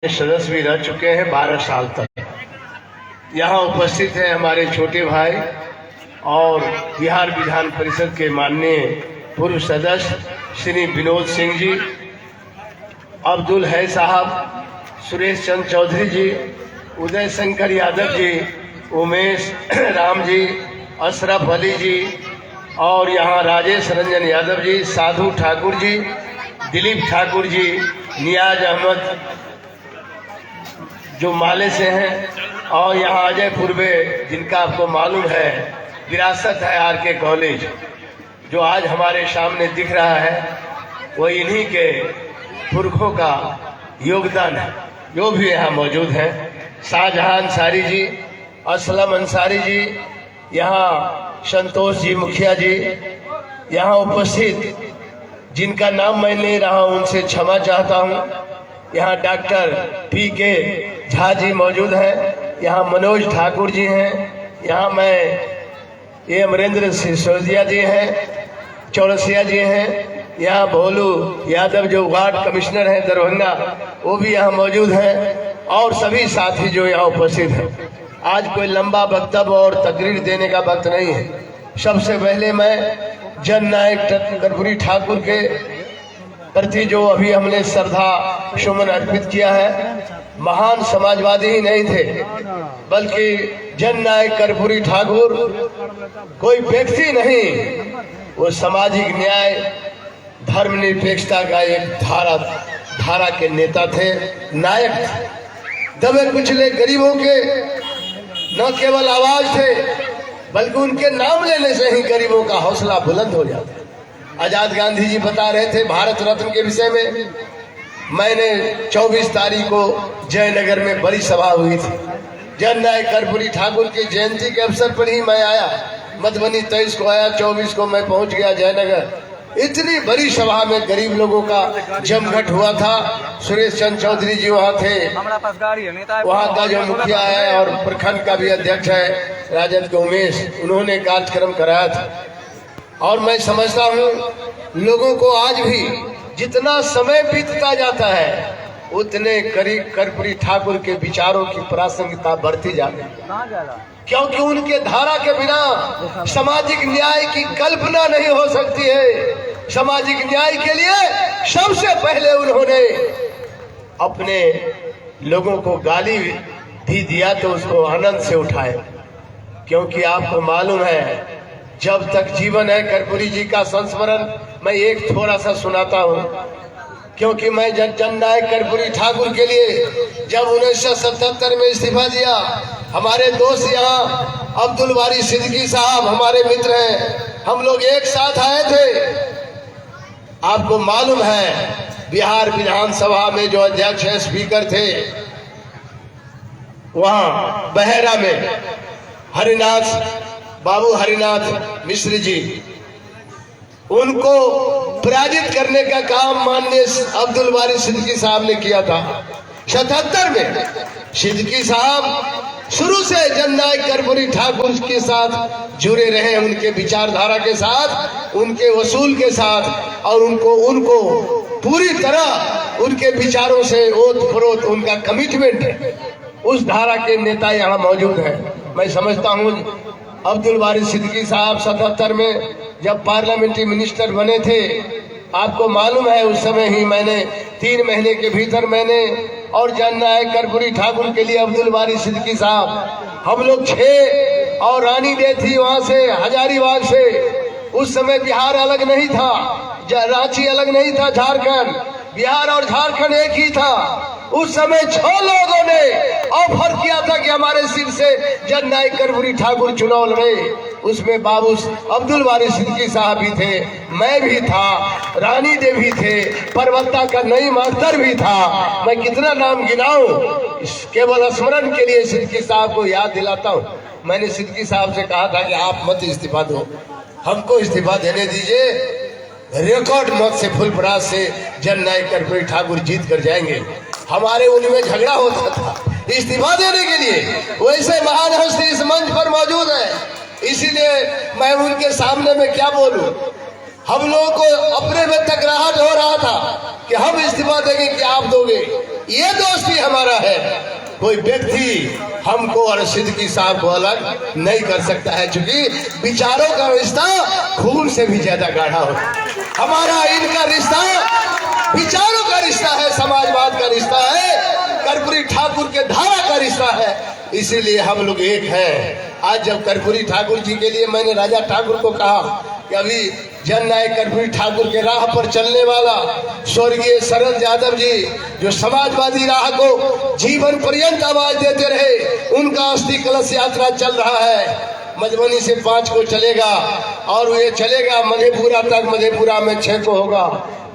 सदस्य भी रह चुके हैं 12 साल तक। यहाँ उपस्थित हैं हमारे छोटे भाई और बिहार विधान परिषद के माननीय पूर्व सदस्य श्री विनोद सिंह जी, अब्दुल है साहब, सुरेश चंद्र चौधरी जी, उदय शंकर यादव जी, उमेश राम जी, अशरफ अली जी और यहाँ राजेश रंजन यादव जी, साधु ठाकुर जी, दिलीप ठाकुर जी, नियाज अहमद जो माले से हैं, और यहाँ अजय पूर्वे जिनका आपको मालूम है विरासत है आर.के. कॉलेज जो आज हमारे सामने दिख रहा है, वो इन्हीं के पुरखों का योगदान है। जो भी यहाँ मौजूद हैं, शाहजहां अंसारी जी, असलम अंसारी जी, यहाँ संतोष जी मुखिया जी, यहाँ उपस्थित जिनका नाम मैं ले रहा हूँ उनसे क्षमा चाहता हूँ। यहाँ डॉक्टर P.K. झा जी मौजूद हैं, यहाँ मनोज ठाकुर जी हैं, यहाँ मैं अमरेंद्र सिसोदिया जी हैं, चौरसिया जी हैं, यहाँ भोलू यादव जो वार्ड कमिश्नर हैं दरभंगा, वो भी यहाँ मौजूद हैं, और सभी साथी जो यहाँ उपस्थित हैं। आज कोई लंबा वक्तव्य और तकरीर देने का वक्त नहीं है। सबसे पहले मैं जन नायक कर्पूरी ठाकुर के प्रति जो अभी हमने श्रद्धा सुमन अर्पित किया है, महान समाजवादी ही नहीं थे बल्कि जन नायक कर्पूरी ठाकुर कोई व्यक्ति नहीं, वो सामाजिक न्याय धर्मनिरपेक्षता का एक धारा के नेता थे, नायक थे। दबे कुचले गरीबों के न केवल आवाज थे बल्कि उनके नाम लेने से ही गरीबों का हौसला बुलंद हो जाता। आजाद गांधी जी बता रहे थे भारत रत्न के विषय में। मैंने 24 तारीख को जयनगर में बड़ी सभा हुई थी। जन नायक कर्पूरी ठाकुर की जयंती के अवसर पर ही मैं आया। मधुबनी 23 को आया, 24 को मैं पहुंच गया जयनगर। इतनी बड़ी सभा में गरीब लोगों का जमघट हुआ था। सुरेश चंद्र चौधरी जी वहाँ थे, वहाँ का जो मुखिया है और प्रखंड का भी अध्यक्ष है राजद के उमेश, उन्होंने कार्यक्रम कराया था। और मैं समझता हूँ लोगों को आज भी जितना समय बीतता जाता है उतने कर्पूरी ठाकुर के विचारों की प्रासंगिकता बढ़ती जाती है, क्योंकि उनके धारा के बिना सामाजिक न्याय की कल्पना नहीं हो सकती है। सामाजिक न्याय के लिए सबसे पहले उन्होंने अपने लोगों को गाली भी दिया तो उसको आनंद से उठाए, क्योंकि आपको मालूम है जब तक जीवन है कर्पूरी जी का संस्मरण मैं एक थोड़ा सा सुनाता हूँ, क्योंकि मैं जन नायक कर्पूरी ठाकुर के लिए जब 1977 में इस्तीफा दिया, हमारे दोस्त यहाँ अब्दुल वारी सिद्दीकी साहब हमारे मित्र हैं, हम लोग एक साथ आए थे। आपको मालूम है बिहार विधानसभा में जो अध्यक्ष है, स्पीकर थे, वहाँ बहेरा में बाबू हरिनाथ मिश्र जी, उनको पराजित करने का काम माननीय अब्दुल वारी सिद्दीकी साहब ने किया था। 77 में सिद्दीकी साहब शुरू से जन नायक कर्पूरी ठाकुर के साथ जुड़े रहे, उनके विचारधारा के साथ, उनके वसूल के साथ, और उनको पूरी तरह उनके विचारों से ओत-प्रोत उनका कमिटमेंट है। उस धारा के नेता यहाँ मौजूद है। मैं समझता हूँ अब्दुल वारी सिद्दीकी साहब 77 में जब पार्लियामेंट्री मिनिस्टर बने थे, आपको मालूम है उस समय ही मैंने 3 महीने के भीतर मैंने और जन नायक कर्पूरी ठाकुर के लिए अब्दुल वारी सिद्दीकी साहब, हम लोग 6 और रानी डे थी वहां से हजारीबाग से। उस समय बिहार अलग नहीं था, रांची अलग नहीं था, झारखंड, बिहार और झारखंड एक ही था। उस समय 6 लोगों ने ऑफर किया था कि हमारे सिर से जन नायक कर्पूरी ठाकुर चुनाव लड़े। उसमें बाबू अब्दुल वारी सिद्दीकी साहब भी थे, मैं भी था, रानी देवी थे, परवत्ता का नईम अख्तर भी था। मैं कितना नाम गिनाऊं, केवल स्मरण के लिए सिद्दीकी साहब को याद दिलाता हूं। मैंने सिद्दीकी साहब से कहा था कि आप मत इस्तीफा दो, हमको इस्तीफा देने दीजिए, रिकॉर्ड मत से फुलपरास से जन नायक कर्पूरी ठाकुर जीत कर जाएंगे। हमारे उनमें झगड़ा होता था इस्तीफा देने के लिए। वैसे महान हस्ती इस मंच पर मौजूद है, इसीलिए मैं उनके सामने में क्या बोलूं। हम लोगों को अपने में तकराहट हो रहा था कि हम इस्तीफा देंगे कि आप दोगे। ये दोस्ती हमारा है। कोई व्यक्ति हमको और सिद्दीकी साहब को अलग नहीं कर सकता है, क्योंकि विचारों का रिश्ता खून से भी ज्यादा गाढ़ा होता है। हमारा इनका रिश्ता विचारों का रिश्ता है, समाजवाद का रिश्ता है, कर्पूरी ठाकुर के धारा का रिश्ता है, इसीलिए हम लोग एक हैं। आज जब कर्पूरी ठाकुर जी के लिए मैंने राजा ठाकुर को कहा कि अभी जननायक कर्पूरी ठाकुर के राह पर चलने वाला स्वर्गीय शरद यादव जी, जो समाजवादी राह को जीवन पर्यंत आवाज देते रहे, उनका अस्थि कलश यात्रा चल रहा है। मधुबनी से 5 को चलेगा और ये चलेगा मधेपुरा तक, मधेपुरा में 6 को होगा,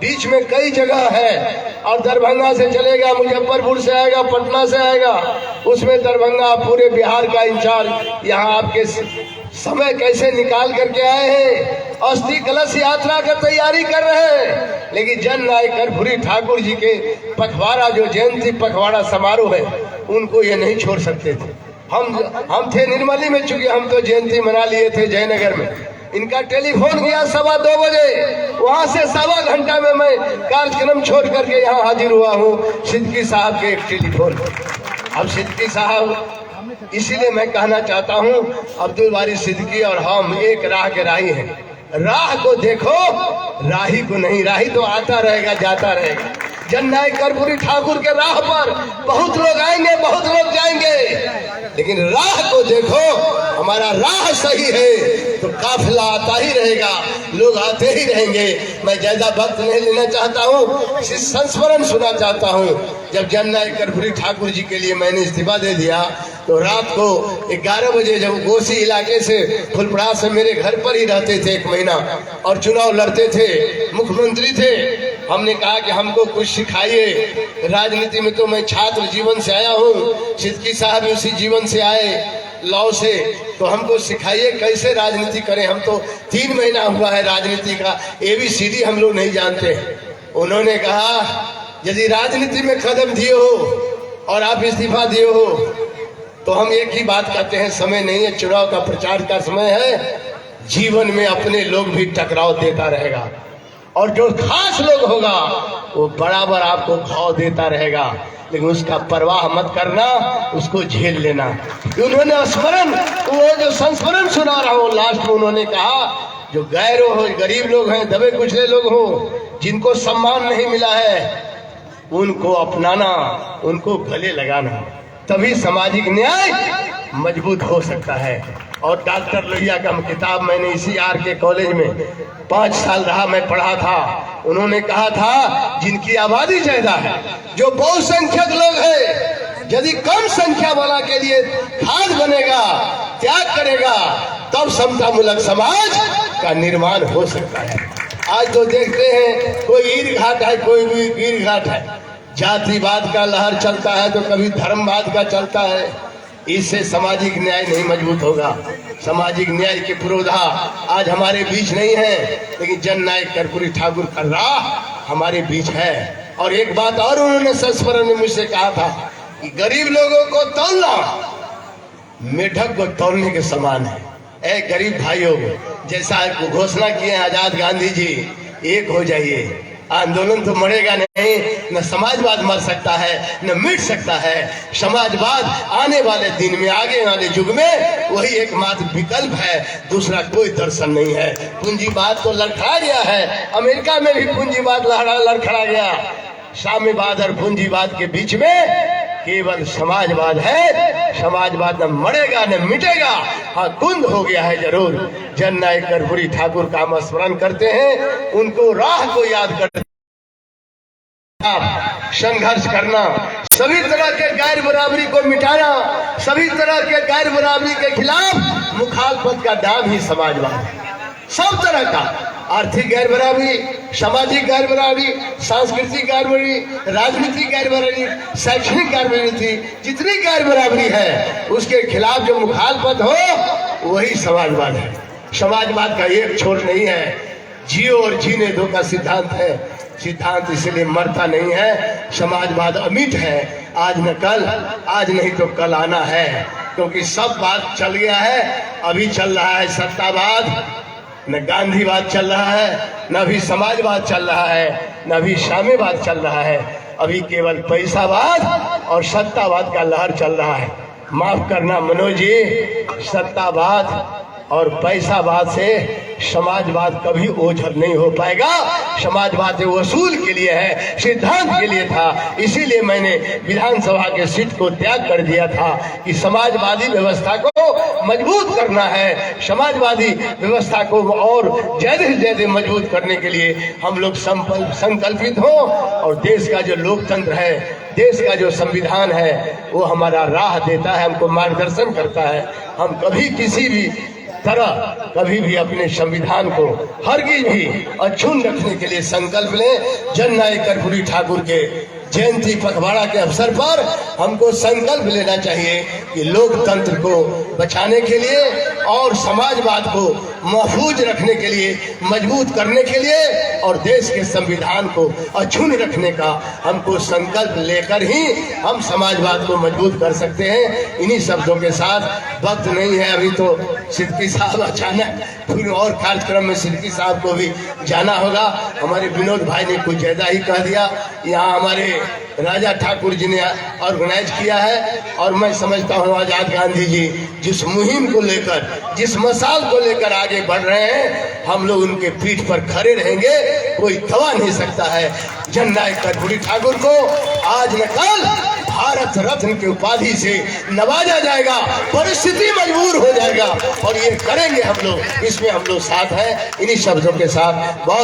बीच में कई जगह है। और दरभंगा से चलेगा, मुजफ्फरपुर से आएगा, पटना से आएगा, उसमें दरभंगा पूरे बिहार का इंचार्ज। यहाँ आपके समय कैसे निकाल करके आए हैं, अस्थि कलश यात्रा का तैयारी कर रहे हैं। लेकिन जननायक कर्पूरी ठाकुर जी के पखवाड़ा, जो जयंती पखवाड़ा समारोह है, उनको ये नहीं छोड़ सकते थे। हम थे निर्मली में, चूंकि हम तो जयंती मना लिए थे जयनगर में। इनका टेलीफोन गया 2:15 बजे, वहां से 1.25 घंटा में मैं कार्यक्रम छोड़ करके यहाँ हाजिर हुआ हूँ सिद्दीकी साहब के एक टेलीफोन। अब सिद्दीकी साहब, इसीलिए मैं कहना चाहता हूँ, अब्दुल बारी सिद्दीकी और हम एक राह के राही हैं। राह को देखो, राही को नहीं। राही तो आता रहेगा, जाता रहेगा। जननायक कर्पूरी ठाकुर के राह पर बहुत लोग आएंगे, बहुत लोग जाएंगे, लेकिन राह को देखो। हमारा राह सही है तो काफिला आता ही रहेगा, लोग आते ही रहेंगे। मैं ज्यादा वक्त नहीं लेना चाहता हूँ, संस्मरण सुना चाहता हूँ। जब जननायक कर्पूरी ठाकुर जी के लिए मैंने इस्तीफा दे दिया, तो रात को 11 बजे जब गोसी इलाके से फुलपड़ा से मेरे घर पर ही रहते थे 1 महीना, और चुनाव लड़ते थे, मुख्यमंत्री थे। हमने कहा कि हमको कुछ सिखाइए, राजनीति में तो मैं छात्र जीवन से आया हूँ, सिद्दीकी साहब उसी जीवन से आए, लॉ से, तो हमको सिखाइए कैसे राजनीति करें। हम तो 3 महीना हुआ है राजनीति का ABCD हम लोग नहीं जानते। उन्होंने कहा, यदि राजनीति में कदम दिए हो और आप इस्तीफा दिए हो, तो हम एक ही बात कहते हैं, समय नहीं है, चुनाव का प्रचार का समय है। जीवन में अपने लोग भी टकराव देता रहेगा, और जो खास लोग होगा वो बराबर आपको घाव देता रहेगा, लेकिन उसका परवाह मत करना, उसको झेल लेना। उन्होंने स्मरण, वो जो संस्मरण सुना रहा हूँ, लास्ट में उन्होंने कहा, जो गैरों हो, गरीब लोग हैं, दबे कुचले लोग हो, जिनको सम्मान नहीं मिला है, उनको अपनाना, उनको गले लगाना, तभी सामाजिक न्याय मजबूत हो सकता है। और डॉक्टर लोहिया का किताब मैंने इसी RK कॉलेज में 5 साल रहा, मैं पढ़ा था। उन्होंने कहा था, जिनकी आबादी ज्यादा है, जो बहुसंख्यक लोग हैं, यदि कम संख्या वाला के लिए खाद बनेगा, त्याग करेगा, तब समतामूलक समाज का निर्माण हो सकता है। आज तो देखते हैं, कोई ईर घाट है, कोई भी वीर घाट है, जातिवाद का लहर चलता है तो कभी धर्मवाद का चलता है। इससे सामाजिक न्याय नहीं मजबूत होगा। सामाजिक न्याय के पुरोधा आज हमारे बीच नहीं है, लेकिन जननायक कर्पूरी ठाकुर का राह हमारे बीच है। और एक बात और उन्होंने संस्मरण में मुझसे कहा था कि गरीब लोगों को तोलना मेढक को तोलने के समान है। ए गरीब भाइयों, जैसा घोषणा किए आजाद गांधी जी, एक हो जाइए। आंदोलन तो मरेगा नहीं, न समाजवाद मर सकता है, न मिट सकता है। समाजवाद आने वाले दिन में, आगे वाले युग में वही एकमात्र विकल्प है, दूसरा कोई दर्शन नहीं है। पूंजीवाद तो लड़खड़ा गया है, अमेरिका में भी पूंजीवाद लड़खड़ा गया। साम्यवाद और पूंजीवाद के बीच में केवल समाजवाद है। समाजवाद न मरेगा न मिटेगा। हाँ, कुंद हो गया है जरूर। जननायक कर्पूरी ठाकुर का हम स्मरण करते हैं, उनको राह को याद करते, संघर्ष करना, सभी तरह के गैर बराबरी को मिटाना, सभी तरह के गैर बराबरी के खिलाफ मुखालफत का नाम ही समाजवाद है। सब तरह का आर्थिक गैर बराबरी, सामाजिक गैर बराबरी, सांस्कृतिक गैर बराबरी, राजनीतिक गैर बराबरी, शैक्षणिक गैर बराबरी, जितनी गैर बराबरी है उसके खिलाफ जो मुखालफत हो वही समाजवाद है। समाजवाद का एक छोर नहीं है, जियो और जीने दो का सिद्धांत है। सिद्धांत इसलिए मरता नहीं है। समाजवाद अमिट है, आज न कल, आज नहीं तो कल आना है, क्योंकि सब बात चल गया है। अभी चल रहा है सत्तावाद, न गांधीवाद चल रहा है, न भी समाजवाद चल रहा है, न भी साम्यवाद चल रहा है। अभी केवल पैसावाद और सत्तावाद का लहर चल रहा है। माफ करना मनोज जी, सत्तावाद और पैसावाद से समाजवाद कभी ओझल नहीं हो पाएगा। समाजवाद वसूल के लिए है, सिद्धांत के लिए था। इसीलिए मैंने विधानसभा के सीट को त्याग कर दिया था कि समाजवादी व्यवस्था को मजबूत करना है। समाजवादी व्यवस्था को और ज्यादा से ज्यादा मजबूत करने के लिए हम लोग संकल्पित हों और देश का जो लोकतंत्र है, देश का जो संविधान है, वो हमारा राह देता है, हमको मार्गदर्शन करता है। हम कभी किसी भी तरह कभी भी अपने संविधान को हरगिज भी अक्षुण्ण रखने के लिए संकल्प लें। जननायक कर्पूरी ठाकुर के जयंती पखवाड़ा के अवसर पर हमको संकल्प लेना चाहिए कि लोकतंत्र को बचाने के लिए और समाजवाद को महफूज रखने के लिए, मजबूत करने के लिए और देश के संविधान को अक्षुण्ण रखने का हमको संकल्प लेकर ही हम समाजवाद को मजबूत कर सकते हैं। इन्हीं शब्दों के साथ, वक्त नहीं है अभी तो सिद्दीकी साहब अचानक फिर और कार्यक्रम में सिद्दीकी साहब को भी जाना होगा। हमारे विनोद भाई ने कुछ ज्यादा ही कह दिया। यहाँ हमारे राजा ठाकुर जी ने ऑर्गेनाइज किया है और मैं समझता हूँ आजाद गांधी जी जिस मुहिम को लेकर, जिस मसाल को लेकर आगे बढ़ रहे हैं, हम लोग उनके पीठ पर खड़े रहेंगे। कोई दबा नहीं सकता है। जननायक कर्पूरी ठाकुर को आज न कल भारत रत्न की उपाधि से नवाजा जाएगा। परिस्थिति मजबूर हो जाएगा और ये करेंगे हम लोग, इसमें हम लोग साथ हैं। इन्हीं शब्दों के साथ बहुत